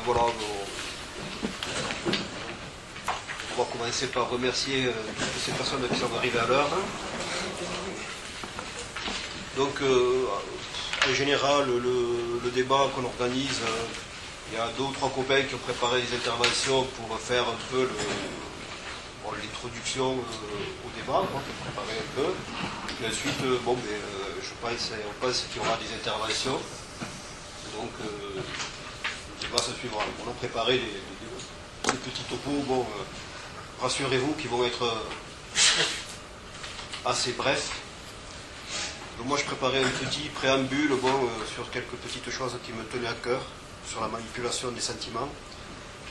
voilà, on va commencer par remercier toutes ces personnes qui sont arrivées à l'heure. Donc, en général, le débat qu'on organise, il y a 2 ou 3 copains qui ont préparé des interventions pour faire un peu l'introduction au débat, pour préparer un peu. Et ensuite, on pense qu'il y aura des interventions. Donc, le débat se suivra. On a préparé des petits topos. Bon, rassurez-vous qu'ils vont être assez brefs. Donc, moi, je préparais un petit préambule sur quelques petites choses qui me tenaient à cœur, sur la manipulation des sentiments.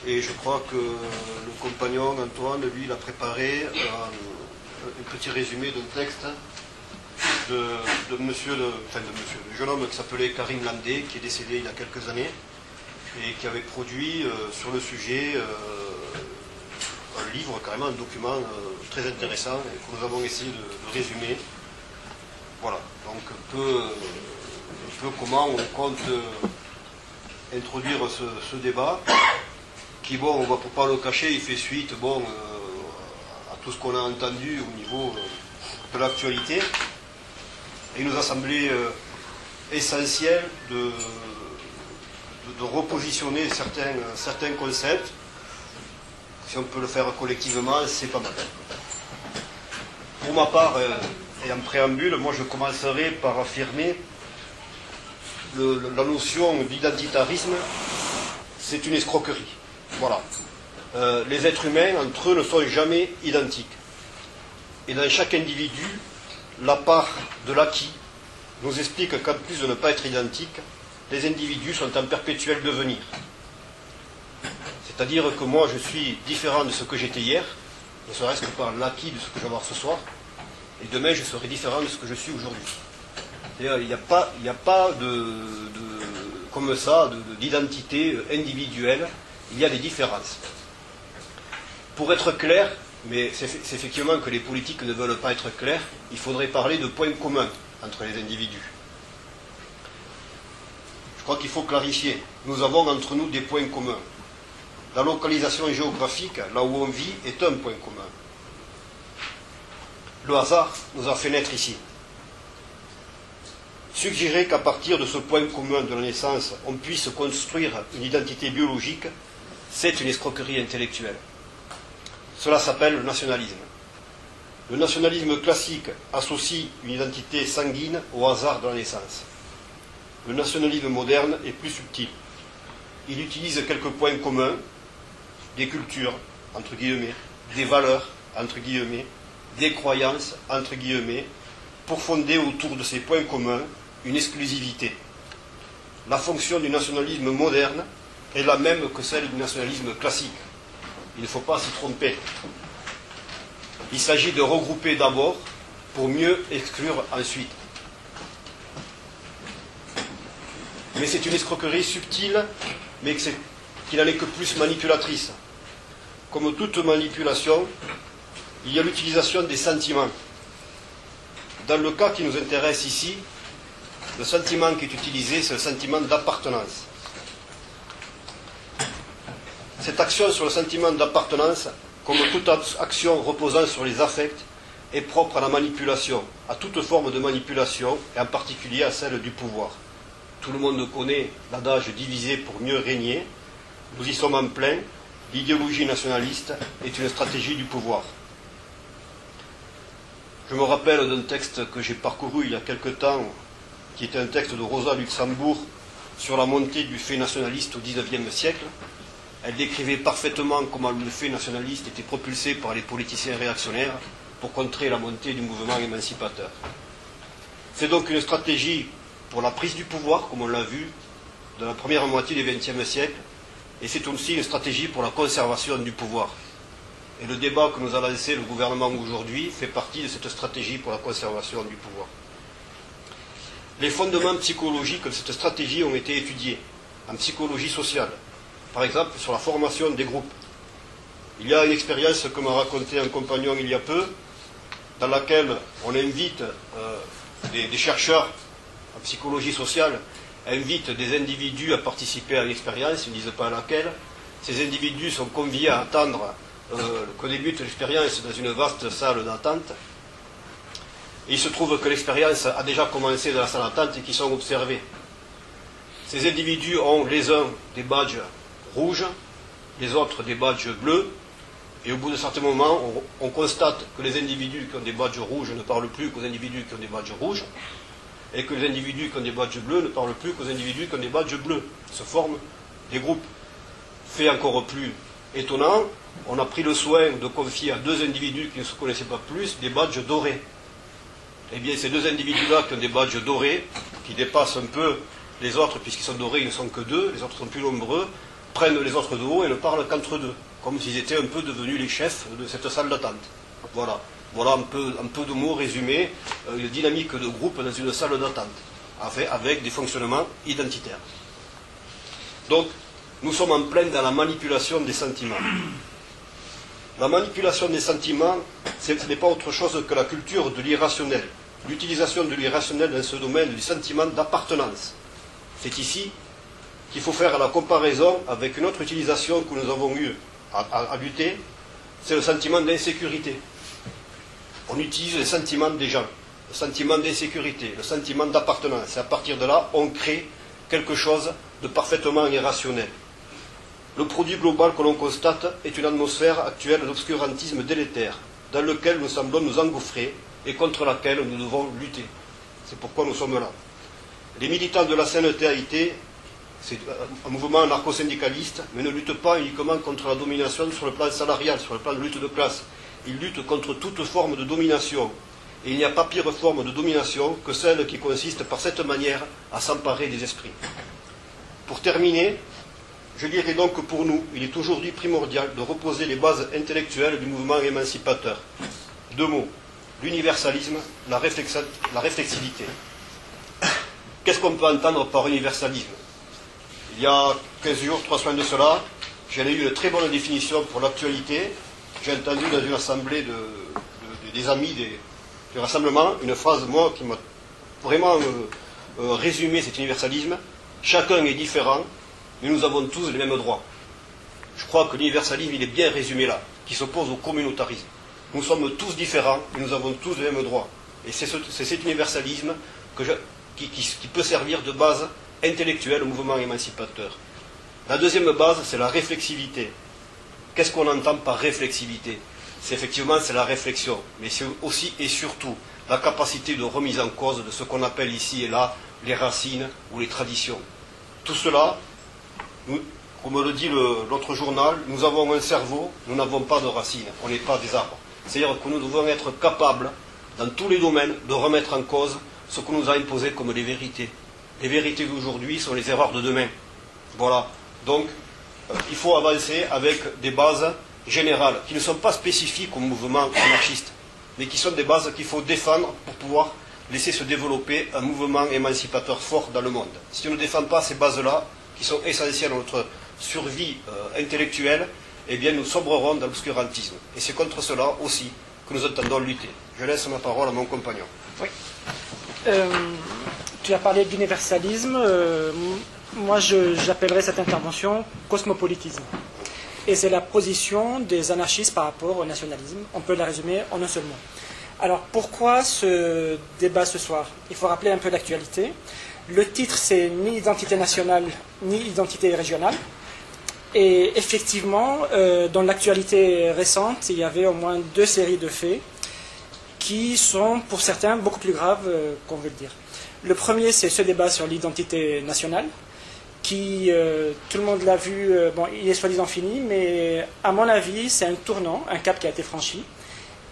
Et je crois que le compagnon Antoine, lui, il a préparé un petit résumé d'un texte de jeune homme qui s'appelait Karim Landé, qui est décédé il y a quelques années, et qui avait produit sur le sujet un livre, carrément un document très intéressant, et que nous avons essayé de résumer. Voilà, donc un peu comment on compte introduire ce débat, qui, bon, on va pour pas le cacher, il fait suite à tout ce qu'on a entendu au niveau de l'actualité. Il nous a semblé essentiel de repositionner certains concepts. Si on peut le faire collectivement, c'est pas mal. Pour ma part, et en préambule, moi je commencerai par affirmer la notion d'identitarisme, c'est une escroquerie. Voilà. Les êtres humains, entre eux, ne sont jamais identiques. Et dans chaque individu, la part de l'acquis nous explique qu'en plus de ne pas être identiques, les individus sont en perpétuel devenir. C'est-à-dire que moi, je suis différent de ce que j'étais hier, ne serait-ce que par l'acquis de ce que je vais avoir ce soir, et demain, je serai différent de ce que je suis aujourd'hui. C'est-à-dire, il n'y a pas comme ça d'identité individuelle, il y a des différences. Pour être clair, mais c'est effectivement que les politiques ne veulent pas être clairs, il faudrait parler de points communs entre les individus. Je crois qu'il faut clarifier. Nous avons entre nous des points communs. La localisation géographique, là où on vit, est un point commun. Le hasard nous a fait naître ici. Suggérer qu'à partir de ce point commun de la naissance, on puisse construire une identité biologique, c'est une escroquerie intellectuelle. Cela s'appelle le nationalisme. Le nationalisme classique associe une identité sanguine au hasard de la naissance. Le nationalisme moderne est plus subtil. Il utilise quelques points communs, des cultures, entre guillemets, des valeurs, entre guillemets, des croyances, entre guillemets, pour fonder autour de ces points communs une exclusivité. La fonction du nationalisme moderne est la même que celle du nationalisme classique. Il ne faut pas s'y tromper. Il s'agit de regrouper d'abord pour mieux exclure ensuite. Mais c'est une escroquerie subtile, mais qui n'en est que plus manipulatrice. Comme toute manipulation, il y a l'utilisation des sentiments. Dans le cas qui nous intéresse ici, le sentiment qui est utilisé, c'est le sentiment d'appartenance. Cette action sur le sentiment d'appartenance, comme toute action reposant sur les affects, est propre à la manipulation, à toute forme de manipulation, et en particulier à celle du pouvoir. Tout le monde connaît l'adage « diviser pour mieux régner ». Nous y sommes en plein. L'idéologie nationaliste est une stratégie du pouvoir. Je me rappelle d'un texte que j'ai parcouru il y a quelque temps, qui était un texte de Rosa Luxembourg sur la montée du fait nationaliste au XIXe siècle. Elle décrivait parfaitement comment le fait nationaliste était propulsé par les politiciens réactionnaires pour contrer la montée du mouvement émancipateur. C'est donc une stratégie pour la prise du pouvoir, comme on l'a vu, dans la première moitié du XXe siècle, et c'est aussi une stratégie pour la conservation du pouvoir. Et le débat que nous a lancé le gouvernement aujourd'hui fait partie de cette stratégie pour la conservation du pouvoir. Les fondements psychologiques de cette stratégie ont été étudiés en psychologie sociale, par exemple sur la formation des groupes. Il y a une expérience que m'a raconté un compagnon il y a peu, dans laquelle on invite des chercheurs en psychologie sociale invite des individus à participer à l'expérience, ils ne disent pas à laquelle. Ces individus sont conviés à attendre que débute l'expérience dans une vaste salle d'attente. Et il se trouve que l'expérience a déjà commencé dans la salle d'attente et qu'ils sont observés. Ces individus ont les uns des badges rouges, les autres des badges bleus, et au bout d'un certain moment, on constate que les individus qui ont des badges rouges ne parlent plus qu'aux individus qui ont des badges rouges, et que les individus qui ont des badges bleus ne parlent plus qu'aux individus qui ont des badges bleus. Se forment des groupes. Fait encore plus étonnant, on a pris le soin de confier à deux individus qui ne se connaissaient pas plus des badges dorés. Eh bien, ces deux individus-là qui ont des badges dorés, qui dépassent un peu les autres, puisqu'ils sont dorés, ils ne sont que deux, les autres sont plus nombreux, prennent les autres de haut et ne parlent qu'entre deux, comme s'ils étaient un peu devenus les chefs de cette salle d'attente. Voilà. Voilà un peu de mots résumés, une dynamique de groupe dans une salle d'attente, avec des fonctionnements identitaires. Donc, nous sommes en plein dans la manipulation des sentiments. La manipulation des sentiments, ce n'est pas autre chose que la culture de l'irrationnel, l'utilisation de l'irrationnel dans ce domaine du sentiment d'appartenance. C'est ici qu'il faut faire la comparaison avec une autre utilisation que nous avons eue à lutter, c'est le sentiment d'insécurité. On utilise les sentiments des gens, le sentiment d'insécurité, le sentiment d'appartenance. Et à partir de là, on crée quelque chose de parfaitement irrationnel. Le produit global que l'on constate est une atmosphère actuelle d'obscurantisme délétère, dans lequel nous semblons nous engouffrer et contre laquelle nous devons lutter. C'est pourquoi nous sommes là. Les militants de la CNTAIT, c'est un mouvement anarcho-syndicaliste, mais ne luttent pas uniquement contre la domination sur le plan salarial, sur le plan de lutte de classe. Ils luttent contre toute forme de domination. Et il n'y a pas pire forme de domination que celle qui consiste par cette manière à s'emparer des esprits. Pour terminer, je dirais donc que pour nous, il est aujourd'hui primordial de reposer les bases intellectuelles du mouvement émancipateur. Deux mots, l'universalisme, la réflexivité. Qu'est-ce qu'on peut entendre par universalisme? Il y a 15 jours, 3 semaines de cela, j'en ai eu une très bonne définition pour l'actualité. J'ai entendu dans une assemblée des amis du rassemblement une phrase, moi, qui m'a vraiment résumé cet universalisme. Chacun est différent, mais nous avons tous les mêmes droits. Je crois que l'universalisme, il est bien résumé là, qui s'oppose au communautarisme. Nous sommes tous différents, et nous avons tous les mêmes droits. Et c'est cet universalisme qui peut servir de base intellectuelle au mouvement émancipateur. La deuxième base, c'est la réflexivité. Qu'est-ce qu'on entend par réflexivité? C'est effectivement la réflexion, mais c'est aussi et surtout la capacité de remise en cause de ce qu'on appelle ici et là les racines ou les traditions. Tout cela, comme le dit l'autre journal, nous avons un cerveau, nous n'avons pas de racines, on n'est pas des arbres. C'est-à-dire que nous devons être capables, dans tous les domaines, de remettre en cause ce qu'on nous a imposé comme des vérités. Les vérités d'aujourd'hui sont les erreurs de demain. Voilà. Donc, il faut avancer avec des bases générales, qui ne sont pas spécifiques au mouvement anarchiste, mais qui sont des bases qu'il faut défendre pour pouvoir laisser se développer un mouvement émancipateur fort dans le monde. Si on ne défend pas ces bases-là, qui sont essentielles à notre survie intellectuelle, eh bien nous sombrerons dans l'obscurantisme. Et c'est contre cela aussi que nous entendons lutter. Je laisse ma parole à mon compagnon. Oui. Tu as parlé d'universalisme. Moi, j'appellerais cette intervention cosmopolitisme. Et c'est la position des anarchistes par rapport au nationalisme. On peut la résumer en un seul mot. Alors, pourquoi ce débat ce soir? Il faut rappeler un peu l'actualité. Le titre, c'est ni identité nationale, ni identité régionale. Et effectivement, dans l'actualité récente, il y avait au moins 2 séries de faits qui sont, pour certains, beaucoup plus graves qu'on veut le dire. Le premier, c'est ce débat sur l'identité nationale, qui, tout le monde l'a vu, bon, il est soi-disant fini, mais à mon avis, c'est un tournant, un cap qui a été franchi,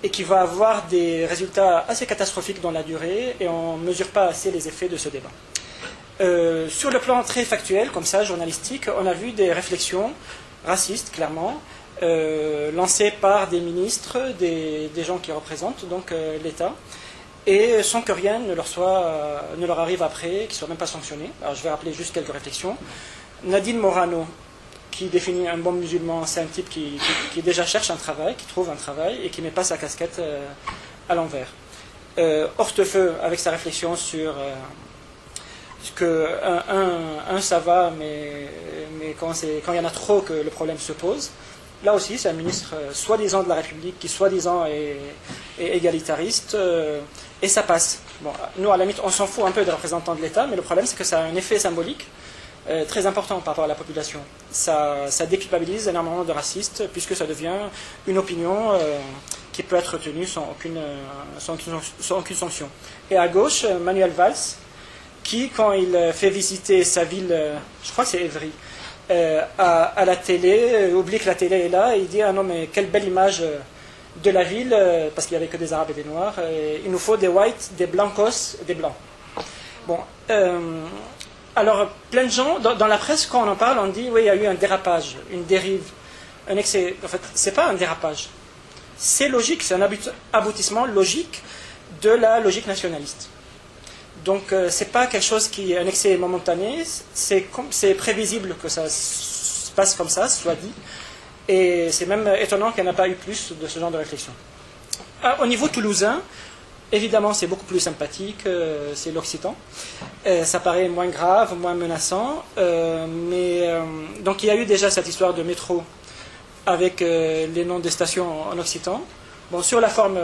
et qui va avoir des résultats assez catastrophiques dans la durée, et on ne mesure pas assez les effets de ce débat. Sur le plan très factuel, comme ça, journalistique, on a vu des réflexions racistes, clairement, lancées par des ministres, des gens qui représentent donc l'État, et sans que rien ne leur arrive après, qu'ils ne soient même pas sanctionnés. Alors je vais rappeler juste quelques réflexions. Nadine Morano, qui définit un bon musulman, c'est un type qui déjà cherche un travail, qui trouve un travail, et qui ne met pas sa casquette à l'envers. Hortefeux, avec sa réflexion que ça va, mais quand il y en a trop que le problème se pose. Là aussi, c'est un ministre soi-disant de la République qui soi-disant est égalitariste, et ça passe. Bon, nous, à la limite, on s'en fout un peu des représentants de l'État, mais le problème, c'est que ça a un effet symbolique très important par rapport à la population. Ça déculpabilise énormément de racistes, puisque ça devient une opinion qui peut être tenue sans aucune sanction. Et à gauche, Manuel Valls, qui, quand il fait visiter sa ville, je crois que c'est Évry, à la télé, oublie que la télé est là, et il dit « Ah non, mais quelle belle image de la ville, parce qu'il n'y avait que des Arabes et des Noirs, et il nous faut des whites, des blancos, des blancs. » Bon, alors, plein de gens, dans la presse, quand on en parle, on dit « Oui, il y a eu un dérapage, une dérive, un excès. » En fait, ce n'est pas un dérapage. C'est logique, c'est un aboutissement logique de la logique nationaliste. Donc, ce n'est pas quelque chose qui est un excès momentané, c'est prévisible que ça se passe comme ça, soit dit, et c'est même étonnant qu'il n'y en ait pas eu plus de ce genre de réflexion. Au niveau toulousain, évidemment, c'est beaucoup plus sympathique, c'est l'Occitan, ça paraît moins grave, moins menaçant, donc il y a eu déjà cette histoire de métro avec les noms des stations en Occitan. Bon, sur la forme,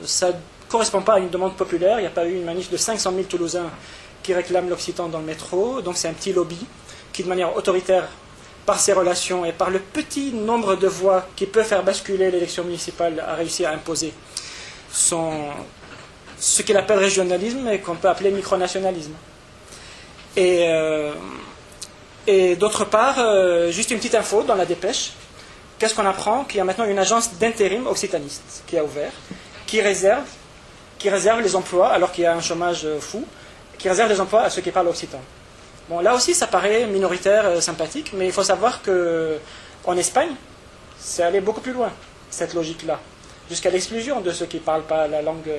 ça ne correspond pas à une demande populaire. Il n'y a pas eu une manif de 500 000 Toulousains qui réclament l'Occitan dans le métro. Donc c'est un petit lobby qui, de manière autoritaire, par ses relations et par le petit nombre de voix qui peut faire basculer l'élection municipale, a réussi à imposer ce qu'il appelle régionalisme et qu'on peut appeler micronationalisme. Et d'autre part, juste une petite info dans la dépêche. Qu'est-ce qu'on apprend? Qu'il y a maintenant une agence d'intérim occitaniste qui a ouvert, qui réserve les emplois, alors qu'il y a un chômage fou, qui réserve les emplois à ceux qui parlent occitan. Bon, là aussi, ça paraît minoritaire, sympathique, mais il faut savoir qu'en Espagne, c'est allé beaucoup plus loin, cette logique-là, jusqu'à l'exclusion de ceux qui ne parlent pas la langue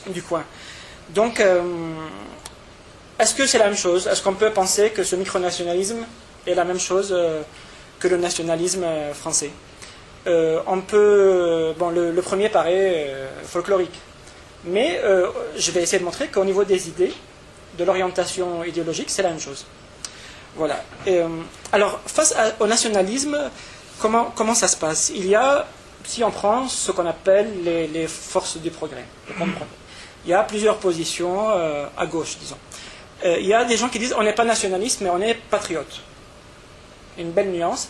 du coin. Donc, est-ce que c'est la même chose? Est-ce qu'on peut penser que ce micronationalisme est la même chose que le nationalisme français? On peut, bon, le premier paraît folklorique, mais je vais essayer de montrer qu'au niveau des idées, de l'orientation idéologique, c'est la même chose. Voilà. Alors, face au nationalisme, comment ça se passe? Il y a, si on prend ce qu'on appelle les forces du progrès, il y a plusieurs positions à gauche, disons. Il y a des gens qui disent on n'est pas nationaliste, mais on est patriote. Une belle nuance.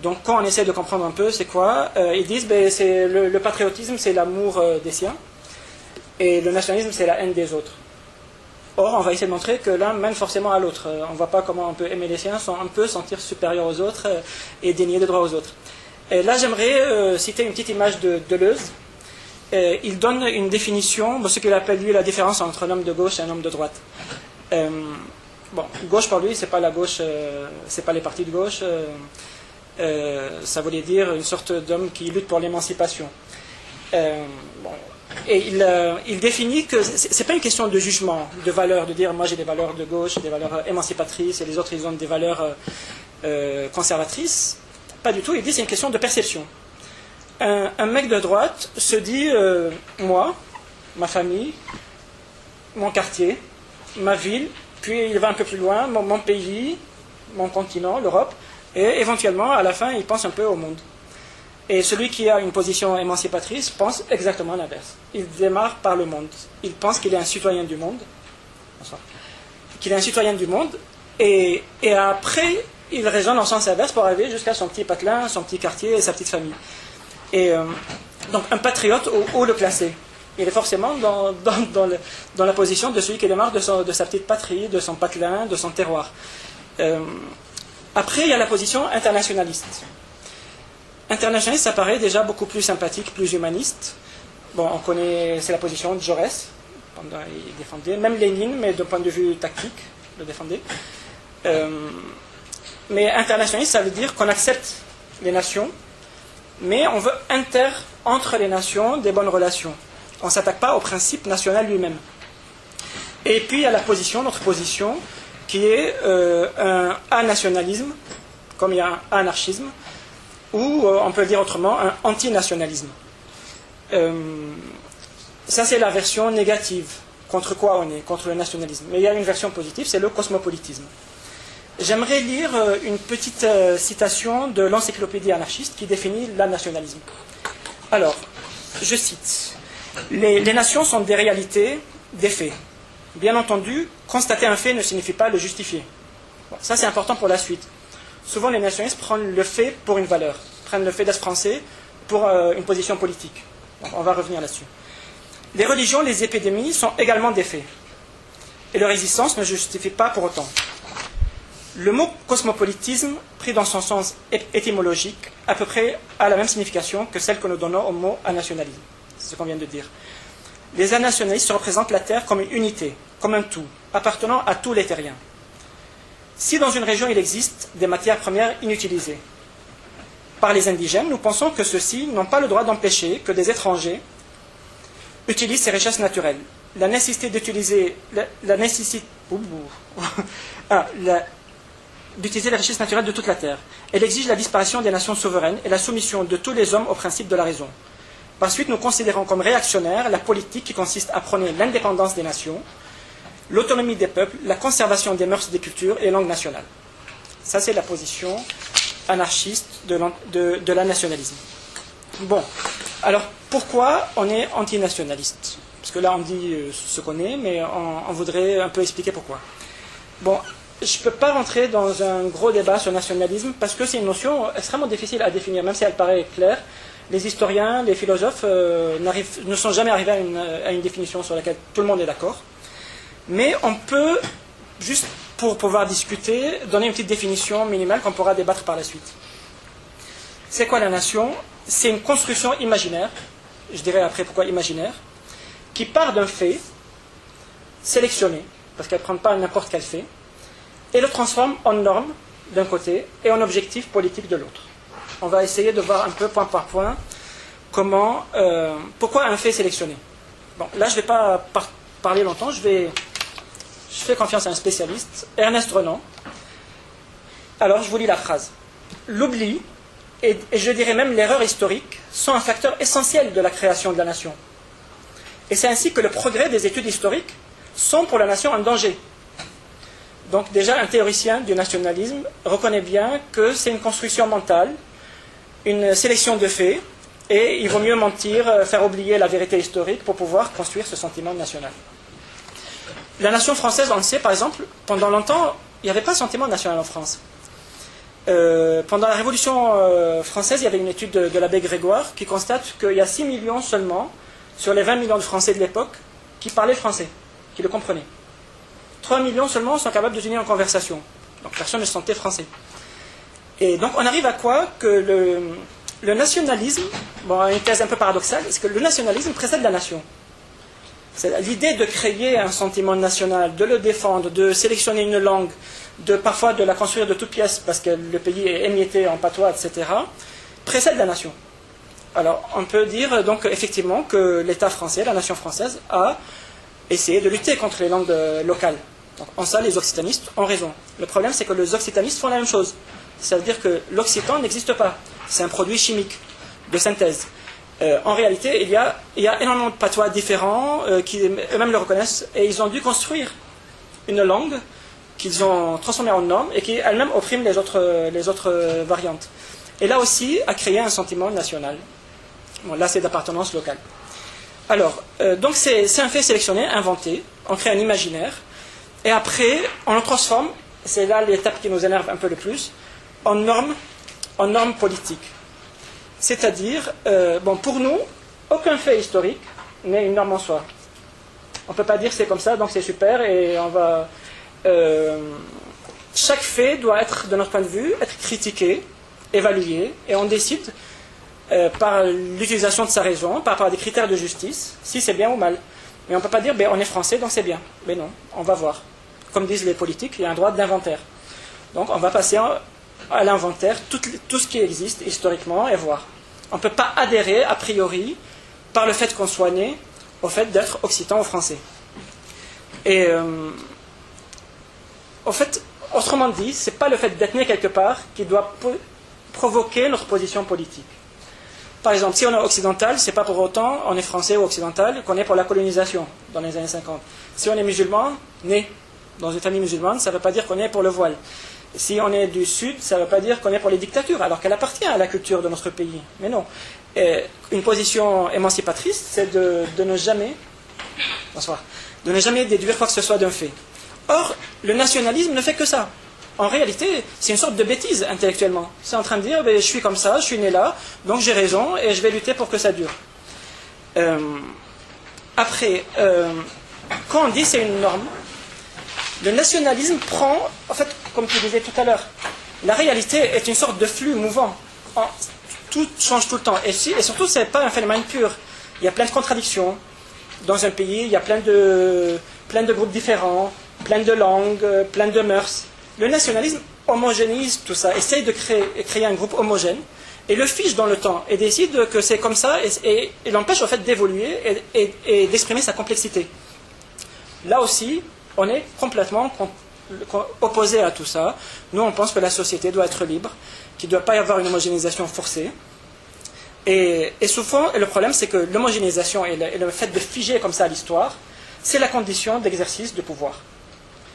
Donc quand on essaie de comprendre un peu c'est quoi, ils disent c'est le patriotisme c'est l'amour des siens et le nationalisme c'est la haine des autres. Or on va essayer de montrer que l'un mène forcément à l'autre. On ne voit pas comment on peut aimer les siens sans un peu sentir supérieur aux autres et dénier des droits aux autres. Et là j'aimerais citer une petite image de Deleuze. Il donne une définition, ce qu'il appelle lui la différence entre un homme de gauche et un homme de droite. Bon, gauche pour lui c'est pas la gauche, c'est pas les partis de gauche. Ça voulait dire une sorte d'homme qui lutte pour l'émancipation. Bon. Et il définit que c'est pas une question de jugement, de valeur, de dire moi j'ai des valeurs de gauche, des valeurs émancipatrices, et les autres ils ont des valeurs conservatrices. Pas du tout, il dit c'est une question de perception. Un mec de droite se dit moi, ma famille, mon quartier, ma ville, puis il va un peu plus loin, mon pays, mon continent, l'Europe, et éventuellement, à la fin, il pense un peu au monde. Et celui qui a une position émancipatrice pense exactement l'inverse. Il démarre par le monde. Il pense qu'il est un citoyen du monde. Qu'il est un citoyen du monde, et après, il raisonne en sens inverse pour arriver jusqu'à son petit patelin, son petit quartier et sa petite famille. Et donc, un patriote, où le classer? Il est forcément dans la position de celui qui démarre de sa petite patrie, de son patelin, de son terroir. Après, il y a la position internationaliste. Internationaliste, ça paraît déjà beaucoup plus sympathique, plus humaniste. Bon, on connaît, c'est la position de Jaurès, il défendait, même Lénine, mais d'un point de vue tactique, le défendait. Mais internationaliste, ça veut dire qu'on accepte les nations, mais on veut entre les nations des bonnes relations. On ne s'attaque pas au principe national lui-même. Et puis, il y a notre position, qui est un anationalisme, comme il y a un anarchisme, ou on peut le dire autrement, un antinationalisme. Ça c'est la version négative contre quoi on est, contre le nationalisme. Mais il y a une version positive, c'est le cosmopolitisme. J'aimerais lire une petite citation de l'encyclopédie anarchiste qui définit le nationalisme. Alors, je cite, les nations sont des réalités, des faits. Bien entendu, constater un fait ne signifie pas le justifier. Bon, ça, c'est important pour la suite. Souvent, les nationalistes prennent le fait pour une valeur, prennent le fait d'être français pour une position politique. Bon, on va revenir là-dessus. Les religions, les épidémies sont également des faits. Et leur existence ne justifie pas pour autant. Le mot cosmopolitisme, pris dans son sens étymologique, à peu près a la même signification que celle que nous donnons au mot anationalisme. C'est ce qu'on vient de dire. Les anationalistes représentent la Terre comme une unité, comme un tout, appartenant à tous les terriens. Si dans une région il existe des matières premières inutilisées par les indigènes, nous pensons que ceux-ci n'ont pas le droit d'empêcher que des étrangers utilisent ces richesses naturelles. La nécessité d'utiliser d'utiliser les richesses naturelles de toute la Terre. Elle exige la disparition des nations souveraines et la soumission de tous les hommes au principe de la raison. Par suite, nous considérons comme réactionnaire la politique qui consiste à prôner l'indépendance des nations, l'autonomie des peuples, la conservation des mœurs, des cultures et des langues nationales. Ça, c'est la position anarchiste de la nationalisme. Bon, alors pourquoi on est antinationaliste? Parce que là, on dit ce qu'on est, mais on voudrait un peu expliquer pourquoi. Bon, je ne peux pas rentrer dans un gros débat sur le nationalisme parce que c'est une notion extrêmement difficile à définir, même si elle paraît claire. Les historiens, les philosophes ne sont jamais arrivés à une définition sur laquelle tout le monde est d'accord. Mais on peut, juste pour pouvoir discuter, donner une petite définition minimale qu'on pourra débattre par la suite. C'est quoi la nation? C'est une construction imaginaire, je dirais après pourquoi imaginaire, qui part d'un fait sélectionné, parce qu'elle ne prend pas n'importe quel fait, et le transforme en norme d'un côté et en objectif politique de l'autre. On va essayer de voir un peu point par point pourquoi un fait sélectionné. Bon, là je ne vais pas parler longtemps, je fais confiance à un spécialiste, Ernest Renan. Alors je vous lis la phrase. L'oubli, et je dirais même l'erreur historique, sont un facteur essentiel de la création de la nation. Et c'est ainsi que le progrès des études historiques sont pour la nation un danger. Donc déjà, un théoricien du nationalisme reconnaît bien que c'est une construction mentale, une sélection de faits, et il vaut mieux mentir, faire oublier la vérité historique pour pouvoir construire ce sentiment national. La nation française, on le sait, par exemple, pendant longtemps, il n'y avait pas de sentiment national en France. Pendant la Révolution française, il y avait une étude de l'abbé Grégoire qui constate qu'il y a 6 millions seulement, sur les 20 millions de Français de l'époque, qui parlaient français, qui le comprenaient. 3 millions seulement sont capables de tenir en conversation. Donc personne ne se sentait français. Et donc on arrive à quoi? Que le nationalisme, bon, une thèse un peu paradoxale, c'est que le nationalisme précède la nation. C'est l'idée de créer un sentiment national, de le défendre, de sélectionner une langue, parfois de la construire de toutes pièces parce que le pays est émietté en patois, etc., précède la nation. Alors on peut dire donc effectivement que l'État français, la nation française, a essayé de lutter contre les langues locales. Donc, en ça, les occitanistes ont raison. Le problème, c'est que les occitanistes font la même chose. Ça veut dire que l'occitan n'existe pas. C'est un produit chimique, de synthèse. En réalité, il y a énormément de patois différents qui eux-mêmes le reconnaissent et ils ont dû construire une langue qu'ils ont transformée en norme et qui elle-même opprime les autres variantes. Et là aussi, a créé un sentiment national. Bon, là, c'est d'appartenance locale. Alors, donc c'est un fait sélectionné, inventé, on crée un imaginaire, et après, on le transforme, c'est là l'étape qui nous énerve un peu le plus, en norme politique. C'est-à-dire, pour nous, aucun fait historique n'est une norme en soi. On ne peut pas dire c'est comme ça, donc c'est super, et on va... chaque fait doit être, de notre point de vue, être critiqué, évalué, et on décide par l'utilisation de sa raison, par rapport à des critères de justice, si c'est bien ou mal. Mais on ne peut pas dire, on est français, donc c'est bien. Mais non, on va voir. Comme disent les politiques, il y a un droit d'inventaire. Donc on va passer à l'inventaire, tout ce qui existe historiquement, et voir. On ne peut pas adhérer, a priori, par le fait qu'on soit né, au fait d'être occitan ou français. Et, en fait, autrement dit, ce n'est pas le fait d'être né quelque part qui doit provoquer notre position politique. Par exemple, si on est occidental, c'est pas pour autant, on est français ou occidental, qu'on est pour la colonisation. dans les années 50. Si on est musulman, né dans une famille musulmane, ça ne veut pas dire qu'on est pour le voile. Si on est du Sud, ça ne veut pas dire qu'on est pour les dictatures, alors qu'elle appartient à la culture de notre pays. Mais non. Une position émancipatrice, c'est de ne jamais déduire quoi que ce soit d'un fait. Or, le nationalisme ne fait que ça. En réalité, c'est une sorte de bêtise intellectuellement. C'est en train de dire, je suis comme ça, je suis né là, donc j'ai raison et je vais lutter pour que ça dure. Après, quand on dit c'est une norme, le nationalisme prend, en fait, comme tu disais tout à l'heure, la réalité est une sorte de flux mouvant. Tout change tout le temps. Et surtout, ce n'est pas un phénomène pur. Il y a plein de contradictions. Dans un pays, il y a plein de groupes différents, plein de langues, plein de mœurs. Le nationalisme homogénise tout ça, essaye de créer un groupe homogène, et le fiche dans le temps, et décide que c'est comme ça, et l'empêche en fait d'évoluer et d'exprimer sa complexité. Là aussi, on est complètement opposé à tout ça. Nous, on pense que la société doit être libre, qu'il ne doit pas y avoir une homogénéisation forcée. Et souvent, le problème, c'est que l'homogénéisation et le fait de figer comme ça l'histoire, c'est la condition d'exercice de pouvoir.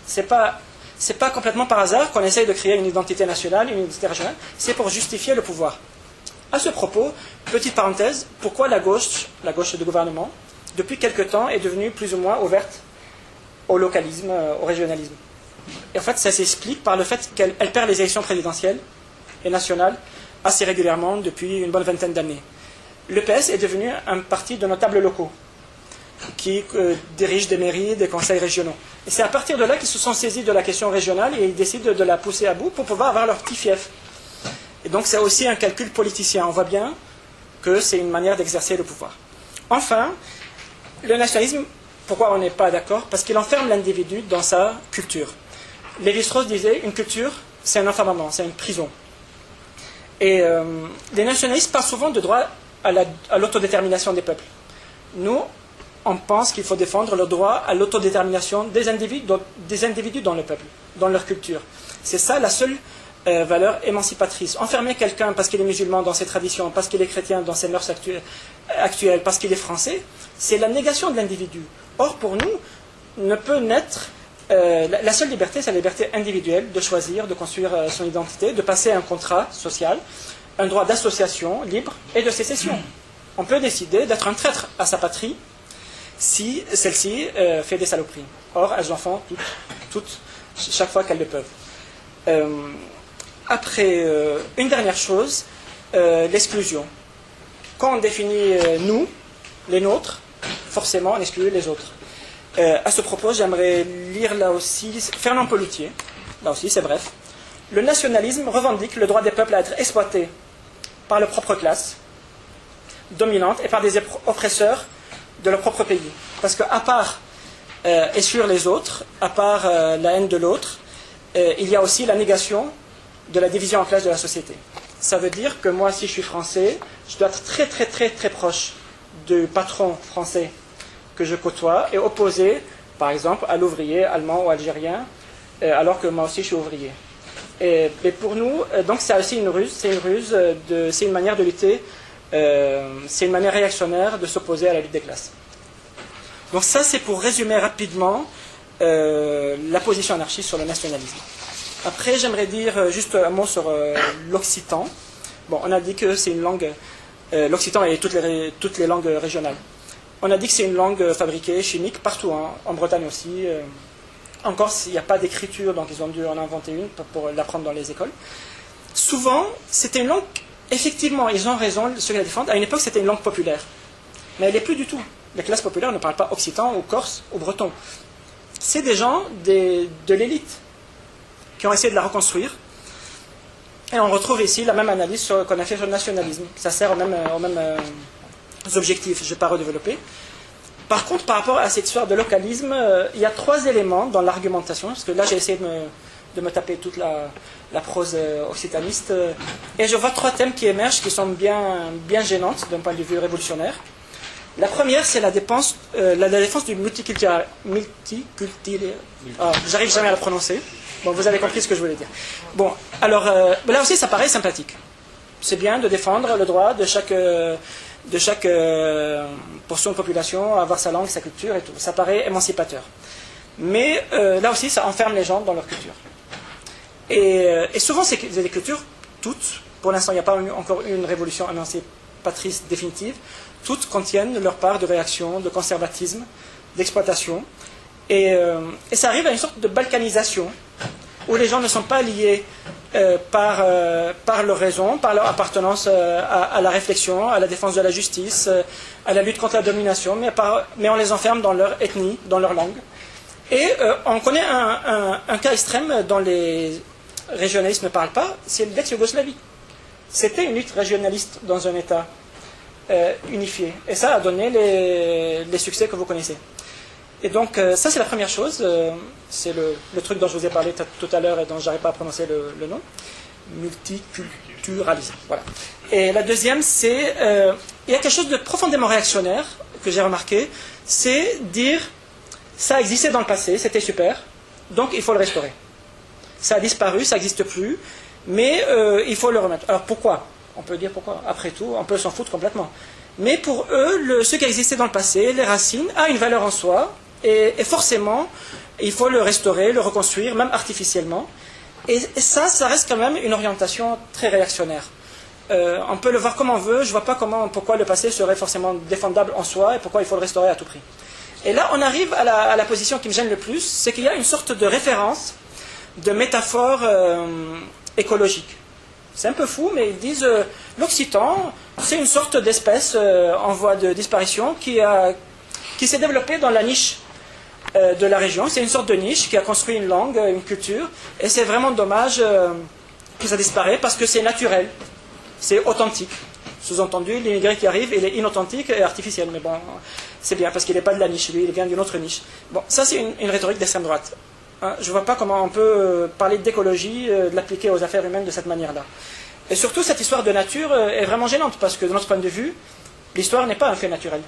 C'est pas complètement par hasard qu'on essaye de créer une identité nationale, une identité régionale, c'est pour justifier le pouvoir. À ce propos, petite parenthèse, pourquoi la gauche du gouvernement, depuis quelque temps, est devenue plus ou moins ouverte au localisme, au régionalisme. Et en fait, ça s'explique par le fait qu'elle perd les élections présidentielles et nationales assez régulièrement depuis une bonne vingtaine d'années. Le PS est devenu un parti de notables locaux qui dirigent des mairies, des conseils régionaux. Et c'est à partir de là qu'ils se sont saisis de la question régionale et ils décident de la pousser à bout pour pouvoir avoir leur petit fief. Et donc c'est aussi un calcul politicien. On voit bien que c'est une manière d'exercer le pouvoir. Enfin, le nationalisme, pourquoi on n'est pas d'accord? Parce qu'il enferme l'individu dans sa culture. Lévi-Strauss disait, une culture, c'est un enfermement, c'est une prison. Et les nationalistes parlent souvent de droit à l'autodétermination des peuples. Nous, on pense qu'il faut défendre le droit à l'autodétermination des individus dans le peuple, dans leur culture. C'est ça la seule valeur émancipatrice. Enfermer quelqu'un parce qu'il est musulman dans ses traditions, parce qu'il est chrétien dans ses mœurs actuelles, parce qu'il est français, c'est la négation de l'individu. Or, pour nous, ne peut naître... la seule liberté, c'est la liberté individuelle de choisir, de construire son identité, de passer un contrat social, un droit d'association libre et de sécession. On peut décider d'être un traître à sa patrie si celle-ci fait des saloperies. Or, elles en font toutes chaque fois qu'elles le peuvent. Après, une dernière chose, l'exclusion. Quand on définit nous, les nôtres, forcément on exclut les autres. À ce propos, j'aimerais lire là aussi Fernand Pelloutier. Là aussi, c'est bref. Le nationalisme revendique le droit des peuples à être exploités par leur propre classe dominante et par des oppresseurs de leur propre pays. Parce qu'à part exclure les autres, à part la haine de l'autre, il y a aussi la négation de la division en classes de la société. Ça veut dire que moi, si je suis français, je dois être très très très très proche du patron français que je côtoie et opposé, par exemple, à l'ouvrier allemand ou algérien, alors que moi aussi je suis ouvrier. Et pour nous, donc c'est aussi une ruse, c'est une manière de lutter, c'est une manière réactionnaire de s'opposer à la lutte des classes. Donc ça, c'est pour résumer rapidement la position anarchiste sur le nationalisme. Après, j'aimerais dire juste un mot sur l'occitan. Bon, on a dit que c'est une langue, l'occitan et toutes les langues régionales. On a dit que c'est une langue fabriquée, chimique, partout, hein, en Bretagne aussi. En Corse, il n'y a pas d'écriture, donc ils ont dû en inventer une pour l'apprendre dans les écoles. Souvent, c'était une langue, effectivement, ils ont raison, ceux qui la défendent, à une époque, c'était une langue populaire. Mais elle n'est plus du tout. Les classes populaires ne parlent pas occitan, ou corse, ou breton. C'est des gens de l'élite qui ont essayé de la reconstruire. Et on retrouve ici la même analyse qu'on a fait sur le nationalisme. Ça sert aux mêmes objectifs, je ne vais pas redévelopper. Par contre, par rapport à cette histoire de localisme, il y a 3 éléments dans l'argumentation, parce que là j'ai essayé de me taper toute la prose occitaniste, et je vois 3 thèmes qui émergent, qui sont bien gênantes d'un point de vue révolutionnaire. La première, c'est la défense du multiculturalisme. J'arrive jamais à la prononcer. Bon, vous avez compris ce que je voulais dire. Bon, alors, là aussi, ça paraît sympathique. C'est bien de défendre le droit de chaque portion de population à avoir sa langue, sa culture et tout. Ça paraît émancipateur. Mais là aussi, ça enferme les gens dans leur culture. Et souvent, c'est des cultures, toutes, pour l'instant, il n'y a pas encore une révolution émancipatrice définitive, toutes contiennent leur part de réaction, de conservatisme, d'exploitation. Et ça arrive à une sorte de balkanisation, où les gens ne sont pas liés par leur raison, par leur appartenance à la réflexion, à la défense de la justice, à la lutte contre la domination, mais on les enferme dans leur ethnie, dans leur langue. Et on connaît un cas extrême dont les régionalistes ne parlent pas, c'est l'ex-Yougoslavie. C'était une lutte régionaliste dans un État unifié. Et ça a donné les succès que vous connaissez. Et donc, ça, c'est la première chose. C'est le truc dont je vous ai parlé tout à l'heure et dont je n'arrive pas à prononcer le nom. Multiculturalisme. Voilà. Et la deuxième, c'est... il y a quelque chose de profondément réactionnaire que j'ai remarqué, c'est dire, ça a existé dans le passé, c'était super, donc il faut le restaurer. Ça a disparu, ça n'existe plus, mais il faut le remettre. Alors pourquoi ? On peut dire pourquoi. Après tout, on peut s'en foutre complètement. Mais pour eux, ce qui a existé dans le passé, les racines, a une valeur en soi, et forcément, il faut le restaurer, le reconstruire, même artificiellement. Et ça reste quand même une orientation très réactionnaire. On peut le voir comme on veut, je ne vois pas pourquoi le passé serait forcément défendable en soi, et pourquoi il faut le restaurer à tout prix. Et là, on arrive à la position qui me gêne le plus, c'est qu'il y a une sorte de référence, de métaphore écologique. C'est un peu fou, mais ils disent l'Occitan, c'est une sorte d'espèce en voie de disparition qui s'est développée dans la niche de la région. C'est une sorte de niche qui a construit une langue, une culture, et c'est vraiment dommage que ça disparaisse parce que c'est naturel, c'est authentique. Sous-entendu, l'immigré qui arrive, il est inauthentique et artificiel, mais bon, c'est bien parce qu'il n'est pas de la niche, lui, il vient d'une autre niche. Bon, ça c'est une rhétorique d'extrême droite. Hein, je ne vois pas comment on peut parler d'écologie, de l'appliquer aux affaires humaines de cette manière-là. Et surtout, cette histoire de nature est vraiment gênante, parce que de notre point de vue, l'histoire n'est pas un fait naturel.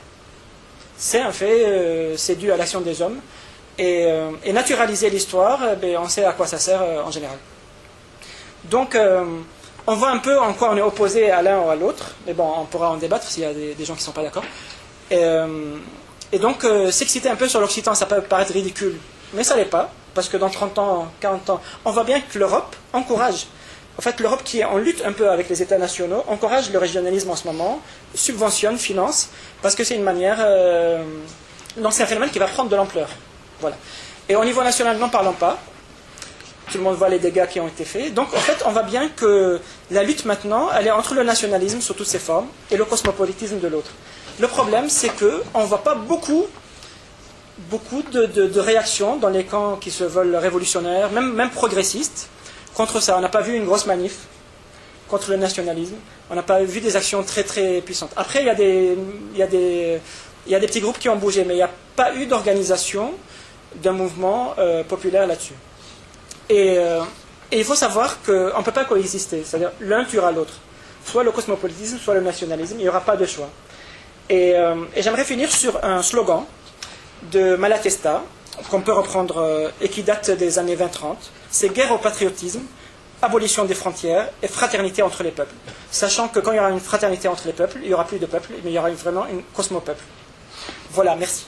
C'est un fait, c'est dû à l'action des hommes. Et naturaliser l'histoire, on sait à quoi ça sert en général. Donc, on voit un peu en quoi on est opposé à l'un ou à l'autre. Mais bon, on pourra en débattre s'il y a des gens qui ne sont pas d'accord. Et donc, s'exciter un peu sur l'Occitan, ça peut paraître ridicule. Mais ça ne l'est pas, parce que dans 30 ans, 40 ans, on voit bien que l'Europe encourage. En fait, l'Europe qui est en lutte un peu avec les États nationaux, encourage le régionalisme en ce moment, subventionne, finance, parce que c'est une manière... donc c'est un phénomène qui va prendre de l'ampleur. Voilà. Et au niveau national, n'en parlons pas. Tout le monde voit les dégâts qui ont été faits. Donc, en fait, on voit bien que la lutte maintenant, elle est entre le nationalisme sous toutes ses formes et le cosmopolitisme de l'autre. Le problème, c'est qu'on ne voit pas beaucoup de réactions dans les camps qui se veulent révolutionnaires, même progressistes, contre ça. On n'a pas vu une grosse manif contre le nationalisme. On n'a pas vu des actions très très puissantes. Après, il y a des petits groupes qui ont bougé, mais il n'y a pas eu d'organisation d'un mouvement populaire là-dessus. Et il faut savoir qu'on ne peut pas coexister. C'est-à-dire, l'un tuera l'autre. Soit le cosmopolitisme, soit le nationalisme. Il n'y aura pas de choix. Et j'aimerais finir sur un slogan de Malatesta, qu'on peut reprendre et qui date des années 20-30. C'est « Guerre au patriotisme, abolition des frontières et fraternité entre les peuples ». Sachant que quand il y aura une fraternité entre les peuples, il n'y aura plus de peuples, mais il y aura vraiment une cosmopeuple. Voilà, merci.